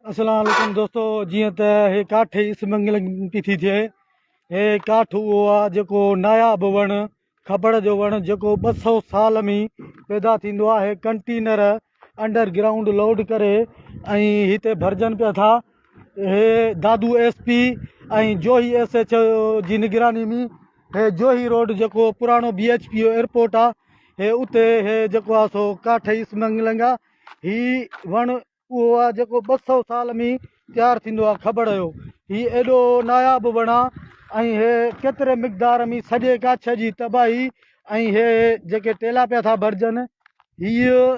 अस्सलाम वालेकुम दोस्तों। जीअं त हे काठ इस मंगल पई थी थिए, हे काठ उहो आहे जेको नायाब वणु, खबड़ जो वणु जेको 200 साल में पैदा थींदो आहे। हे कंटेनर अंडरग्राउंड लोड करे ऐं हिते भरिजनि पिया था। हे दादू SP ऐं जोही SH जी निगरानी में हे जोही रोड जेको पुराणो BHPO एयरपोर्ट आहे, हे उते हे जेको आहे सो काठ इस मंगलंगा ही वणु उहो आहे जेको 200 साल में तयारु थींदो आहे खबड़ जो। ही एॾो नायाब वणु आहे ऐं हे केतिरे मिक़दार में सॼे कच्छ जी तबाही ऐं हे जेके टेला पिया था भरिजनि, हीअ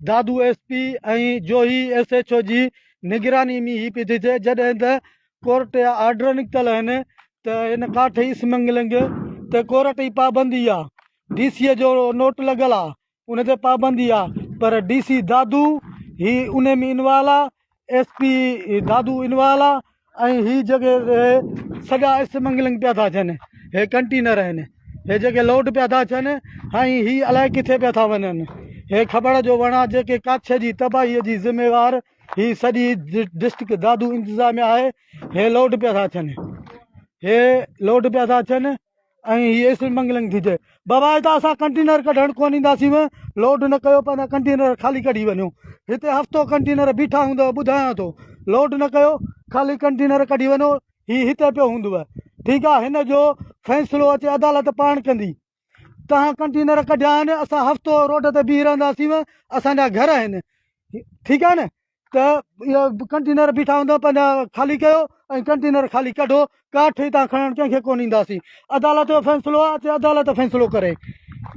दादू SP ऐं जोही SHO जी निगरानी में ही पई थी थिए। जॾहिं त कोर्ट जा ऑर्डर निकितल आहिनि त हिन काठ इस मंगलंग ते कोर्ट जी पाबंदी आहे, DC जो नोट लॻल आहे, उन ते पाबंदी आहे, पर DC दादू ही उन में इनवाल आहे, SP दादू इनवाल आहे ऐं ही जेके सॼा इस मंगलंग पिया था थियनि। हे कंटेनर आहिनि, हे जेके लोड पिया था थियनि ऐं ही अलाए किथे पिया था वञनि। हे खबड़ जो वणु आहे जेके कच्छ जी तबाहीअ जी ज़िम्मेवार ही सॼी डिस्ट्रिक्ट दादू इंतिज़ामिया आहे। हे लोड पिया था थियनि, हे लोड पिया था थियनि ऐं हीअ इस मंगलंग थी थिए। बाबा हितां असां कंटेनर कढणु कोन ईंदासीं, लोड न कयो, पंहिंजा कंटेनर ख़ाली कढी वञो। हिते हफ़्तो कंटेनर बीठा हूंदव, ॿुधायां थो, लोड न कयो, ख़ाली कंटेनर कढी वञो। ही हिते पियो हूंदव, ठीकु आहे। हिन जो फ़ैसिलो अचे अदालत पाण कंदी। तव्हां कंटेनर कढिया आहिनि, असां हफ़्तो रोड ते बीह रहंदासीं, असांजा घर आहिनि, ठीकु आहे न। त इहो कंटेनर बीठा हूंदव, पंहिंजा ख़ाली कयो ऐं कंटेनर ख़ाली कढो। काठ हितां खणणु कंहिंखे कोन ईंदासीं। अदालत जो फ़ैसिलो आहे, अचे अदालत फ़ैसिलो करे।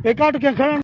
हे काठ खे खणणु